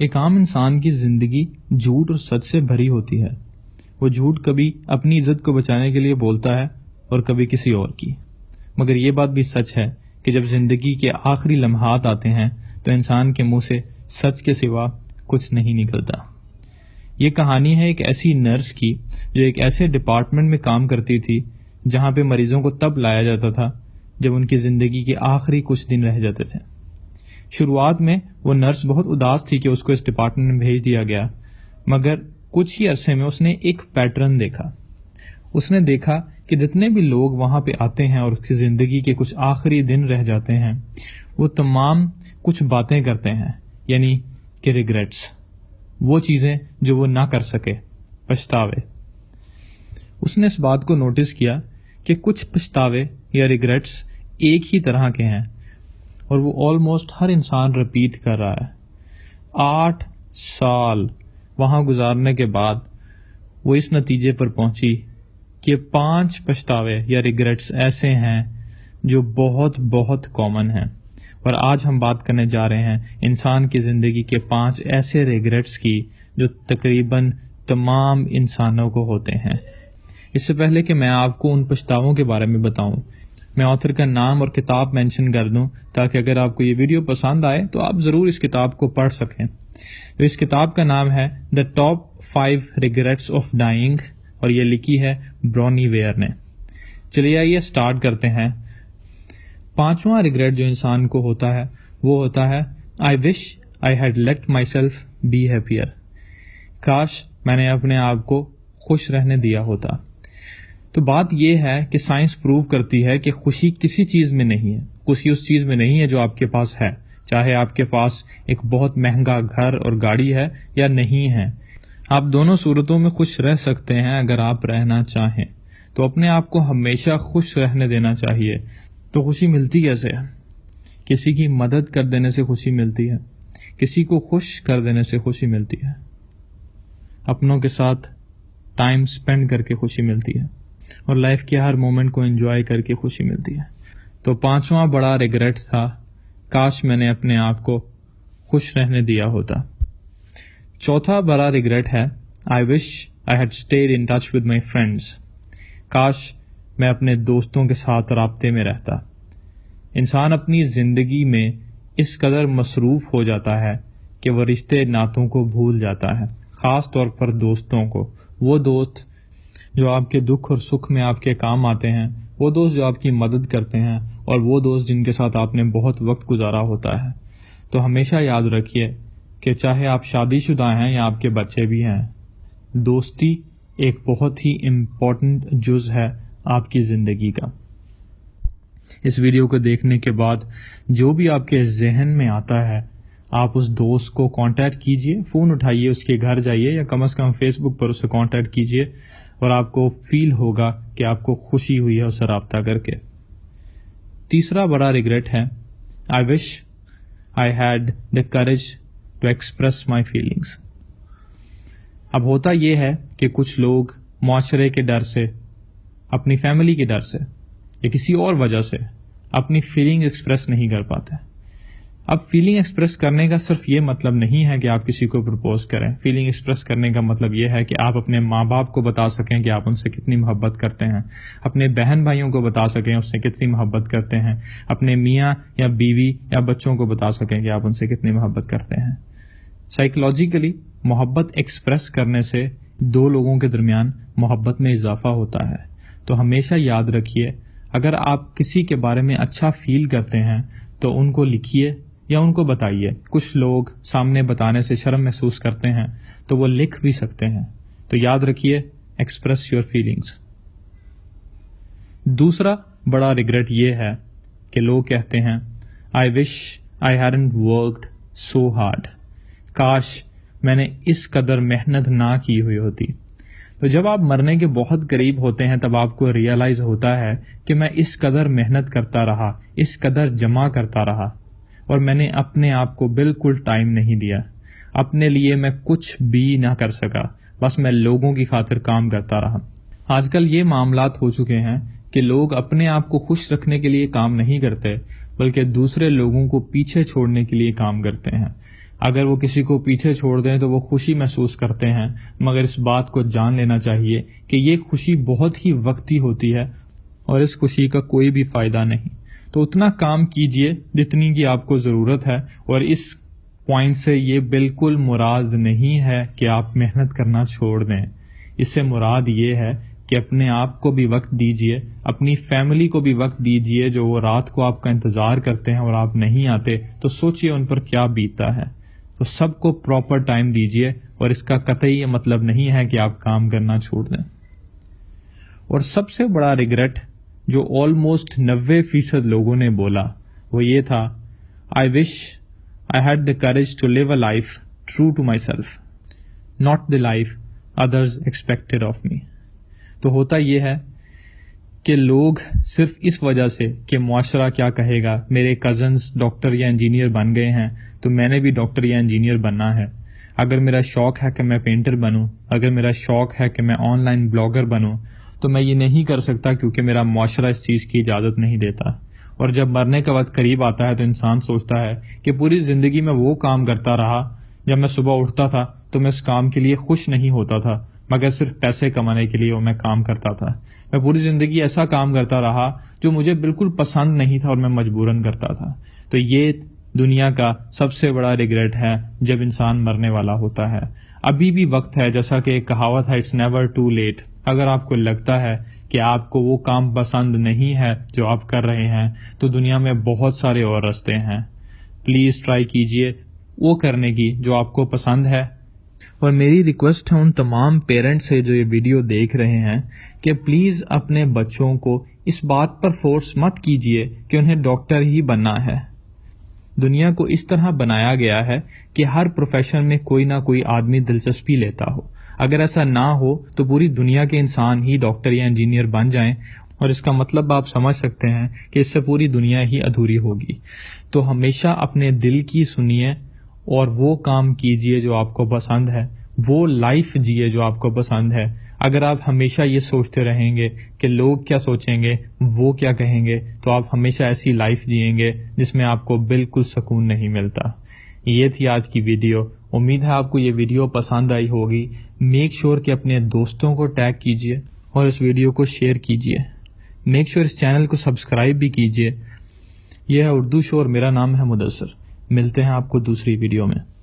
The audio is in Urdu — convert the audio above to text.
ایک عام انسان کی زندگی جھوٹ اور سچ سے بھری ہوتی ہے۔ وہ جھوٹ کبھی اپنی عزت کو بچانے کے لیے بولتا ہے اور کبھی کسی اور کی، مگر یہ بات بھی سچ ہے کہ جب زندگی کے آخری لمحات آتے ہیں تو انسان کے منہ سے سچ کے سوا کچھ نہیں نکلتا۔ یہ کہانی ہے ایک ایسی نرس کی جو ایک ایسے ڈپارٹمنٹ میں کام کرتی تھی جہاں پہ مریضوں کو تب لایا جاتا تھا جب ان کی زندگی کے آخری کچھ دن رہ جاتے تھے۔ شروعات میں وہ نرس بہت اداس تھی کہ اس کو اس ڈپارٹمنٹ میں بھیج دیا گیا، مگر کچھ ہی عرصے میں اس نے ایک پیٹرن دیکھا۔ اس نے دیکھا کہ جتنے بھی لوگ وہاں پہ آتے ہیں اور اس کی زندگی کے کچھ آخری دن رہ جاتے ہیں، وہ تمام کچھ باتیں کرتے ہیں، یعنی کہ ریگریٹس، وہ چیزیں جو وہ نہ کر سکے، پچھتاوے۔ اس نے اس بات کو نوٹس کیا کہ کچھ پچھتاوے یا ریگریٹس ایک ہی طرح کے ہیں اور وہ آلموسٹ ہر انسان رپیٹ کر رہا ہے۔ 8 سال وہاں گزارنے کے بعد وہ اس نتیجے پر پہنچی کہ 5 پچھتاوے یا ریگریٹس ایسے ہیں جو بہت بہت کامن ہیں، اور آج ہم بات کرنے جا رہے ہیں انسان کی زندگی کے 5 ایسے ریگریٹس کی جو تقریباً تمام انسانوں کو ہوتے ہیں۔ اس سے پہلے کہ میں آپ کو ان پچھتاووں کے بارے میں بتاؤں، میں آتھر کا نام اور کتاب مینشن کر دوں تاکہ اگر آپ کو یہ ویڈیو پسند آئے تو آپ ضرور اس کتاب کو پڑھ سکیں۔ تو اس کتاب کا نام ہے The Top 5 Regrets of Dying اور یہ لکھی ہے برونی ویئر نے۔ چلیے آئیے سٹارٹ کرتے ہیں۔ 5واں ریگریٹ جو انسان کو ہوتا ہے وہ ہوتا ہے I wish I had let myself be happier۔ کاش میں نے اپنے آپ کو خوش رہنے دیا ہوتا۔ تو بات یہ ہے کہ سائنس پروو کرتی ہے کہ خوشی کسی چیز میں نہیں ہے، خوشی اس چیز میں نہیں ہے جو آپ کے پاس ہے، چاہے آپ کے پاس ایک بہت مہنگا گھر اور گاڑی ہے یا نہیں ہے۔ آپ دونوں صورتوں میں خوش رہ سکتے ہیں اگر آپ رہنا چاہیں، تو اپنے آپ کو ہمیشہ خوش رہنے دینا چاہیے۔ تو خوشی ملتی کیسے ہے؟ کسی کی مدد کر دینے سے خوشی ملتی ہے، کسی کو خوش کر دینے سے خوشی ملتی ہے، اپنوں کے ساتھ ٹائم سپینڈ کر کے خوشی ملتی ہے، اور لائف کے ہر مومنٹ کو انجوائے کر کے خوشی ملتی ہے۔ تو 5واں بڑا ریگریٹ تھا کاش میں نے اپنے آپ کو خوش رہنے دیا ہوتا۔ 4تھا بڑا ریگریٹ ہے I wish I had stayed in touch with my friends۔ کاش میں اپنے دوستوں کے ساتھ رابطے میں رہتا۔ انسان اپنی زندگی میں اس قدر مصروف ہو جاتا ہے کہ وہ رشتے ناتوں کو بھول جاتا ہے، خاص طور پر دوستوں کو۔ وہ دوست جو آپ کے دکھ اور سکھ میں آپ کے کام آتے ہیں، وہ دوست جو آپ کی مدد کرتے ہیں، اور وہ دوست جن کے ساتھ آپ نے بہت وقت گزارا ہوتا ہے۔ تو ہمیشہ یاد رکھیے کہ چاہے آپ شادی شدہ ہیں یا آپ کے بچے بھی ہیں، دوستی ایک بہت ہی امپورٹنٹ جز ہے آپ کی زندگی کا۔ اس ویڈیو کو دیکھنے کے بعد جو بھی آپ کے ذہن میں آتا ہے، آپ اس دوست کو کانٹیکٹ کیجئے، فون اٹھائیے، اس کے گھر جائیے یا کم از کم فیس بک پر اسے کانٹیکٹ کیجئے، اور آپ کو فیل ہوگا کہ آپ کو خوشی ہوئی ہے اس سے رابطہ کر کے۔ 3 بڑا ریگریٹ ہے I wish I had the courage to express my feelings۔ اب ہوتا یہ ہے کہ کچھ لوگ معاشرے کے ڈر سے، اپنی فیملی کے ڈر سے یا کسی اور وجہ سے اپنی فیلنگ ایکسپریس نہیں کر پاتے۔ اب فیلنگ ایکسپریس کرنے کا صرف یہ مطلب نہیں ہے کہ آپ کسی کو پرپوز کریں۔ فیلنگ ایکسپریس کرنے کا مطلب یہ ہے کہ آپ اپنے ماں باپ کو بتا سکیں کہ آپ ان سے کتنی محبت کرتے ہیں، اپنے بہن بھائیوں کو بتا سکیں اس سے کتنی محبت کرتے ہیں، اپنے میاں یا بیوی یا بچوں کو بتا سکیں کہ آپ ان سے کتنی محبت کرتے ہیں۔ سائیکولوجیکلی محبت ایکسپریس کرنے سے 2 لوگوں کے درمیان محبت میں اضافہ ہوتا ہے۔ تو ہمیشہ یاد رکھیے، اگر آپ کسی کے بارے میں اچھا فیل کرتے ہیں تو ان کو لکھیے یا ان کو بتائیے۔ کچھ لوگ سامنے بتانے سے شرم محسوس کرتے ہیں تو وہ لکھ بھی سکتے ہیں۔ تو یاد رکھیے، ایکسپریس یور فیلنگز۔ 2 بڑا ریگریٹ یہ ہے کہ لوگ کہتے ہیں I wish I hadn't worked so hard۔ کاش میں نے اس قدر محنت نہ کی ہوئی ہوتی۔ تو جب آپ مرنے کے بہت قریب ہوتے ہیں تب آپ کو ریئلائز ہوتا ہے کہ میں اس قدر محنت کرتا رہا، اس قدر جمع کرتا رہا، اور میں نے اپنے آپ کو بالکل ٹائم نہیں دیا، اپنے لیے میں کچھ بھی نہ کر سکا، بس میں لوگوں کی خاطر کام کرتا رہا۔ آج کل یہ معاملات ہو چکے ہیں کہ لوگ اپنے آپ کو خوش رکھنے کے لیے کام نہیں کرتے بلکہ دوسرے لوگوں کو پیچھے چھوڑنے کے لیے کام کرتے ہیں۔ اگر وہ کسی کو پیچھے چھوڑ دیں تو وہ خوشی محسوس کرتے ہیں، مگر اس بات کو جان لینا چاہیے کہ یہ خوشی بہت ہی وقتی ہوتی ہے اور اس خوشی کا کوئی بھی فائدہ نہیں۔ تو اتنا کام کیجئے جتنی کی آپ کو ضرورت ہے، اور اس پوائنٹ سے یہ بالکل مراد نہیں ہے کہ آپ محنت کرنا چھوڑ دیں۔ اس سے مراد یہ ہے کہ اپنے آپ کو بھی وقت دیجئے، اپنی فیملی کو بھی وقت دیجئے، جو وہ رات کو آپ کا انتظار کرتے ہیں اور آپ نہیں آتے تو سوچئے ان پر کیا بیتتا ہے۔ تو سب کو پراپر ٹائم دیجئے، اور اس کا قطعی یہ مطلب نہیں ہے کہ آپ کام کرنا چھوڑ دیں۔ اور سب سے بڑا ریگریٹ جو آلموسٹ 90% لوگوں نے بولا وہ یہ تھا، I wish I had the courage to live a life true to myself, not the life others expected of me۔ تو ہوتا یہ ہے کہ لوگ صرف اس وجہ سے کہ معاشرہ کیا کہے گا، میرے کزنز ڈاکٹر یا انجینئر بن گئے ہیں تو میں نے بھی ڈاکٹر یا انجینئر بننا ہے۔ اگر میرا شوق ہے کہ میں پینٹر بنوں، اگر میرا شوق ہے کہ میں آن لائن بلاگر بنوں، تو میں یہ نہیں کر سکتا کیونکہ میرا معاشرہ اس چیز کی اجازت نہیں دیتا۔ اور جب مرنے کا وقت قریب آتا ہے تو انسان سوچتا ہے کہ پوری زندگی میں وہ کام کرتا رہا، جب میں صبح اٹھتا تھا تو میں اس کام کے لیے خوش نہیں ہوتا تھا، مگر صرف پیسے کمانے کے لیے وہ میں کام کرتا تھا۔ میں پوری زندگی ایسا کام کرتا رہا جو مجھے بالکل پسند نہیں تھا اور میں مجبوراً کرتا تھا۔ تو یہ دنیا کا سب سے بڑا ریگریٹ ہے جب انسان مرنے والا ہوتا ہے۔ ابھی بھی وقت ہے، جیسا کہ ایک کہاوت ہے، اٹس نیور ٹو لیٹ۔ اگر آپ کو لگتا ہے کہ آپ کو وہ کام پسند نہیں ہے جو آپ کر رہے ہیں تو دنیا میں بہت سارے اور راستے ہیں۔ پلیز ٹرائی کیجئے وہ کرنے کی جو آپ کو پسند ہے۔ اور میری ریکویسٹ ہے ان تمام پیرنٹس سے جو یہ ویڈیو دیکھ رہے ہیں کہ پلیز اپنے بچوں کو اس بات پر فورس مت کیجئے کہ انہیں ڈاکٹر ہی بننا ہے۔ دنیا کو اس طرح بنایا گیا ہے کہ ہر پروفیشن میں کوئی نہ کوئی آدمی دلچسپی لیتا ہو۔ اگر ایسا نہ ہو تو پوری دنیا کے انسان ہی ڈاکٹر یا انجینئر بن جائیں، اور اس کا مطلب آپ سمجھ سکتے ہیں کہ اس سے پوری دنیا ہی ادھوری ہوگی۔ تو ہمیشہ اپنے دل کی سنیے اور وہ کام کیجئے جو آپ کو پسند ہے، وہ لائف جیے جو آپ کو پسند ہے۔ اگر آپ ہمیشہ یہ سوچتے رہیں گے کہ لوگ کیا سوچیں گے، وہ کیا کہیں گے، تو آپ ہمیشہ ایسی لائف جئیں گے جس میں آپ کو بالکل سکون نہیں ملتا۔ یہ تھی آج کی ویڈیو۔ امید ہے آپ کو یہ ویڈیو پسند آئی ہوگی۔ میک شور کہ اپنے دوستوں کو ٹیگ کیجئے اور اس ویڈیو کو شیئر کیجئے۔ میک شور اس چینل کو سبسکرائب بھی کیجئے۔ یہ ہے اردو شور، میرا نام ہے مدثر۔ ملتے ہیں آپ کو دوسری ویڈیو میں۔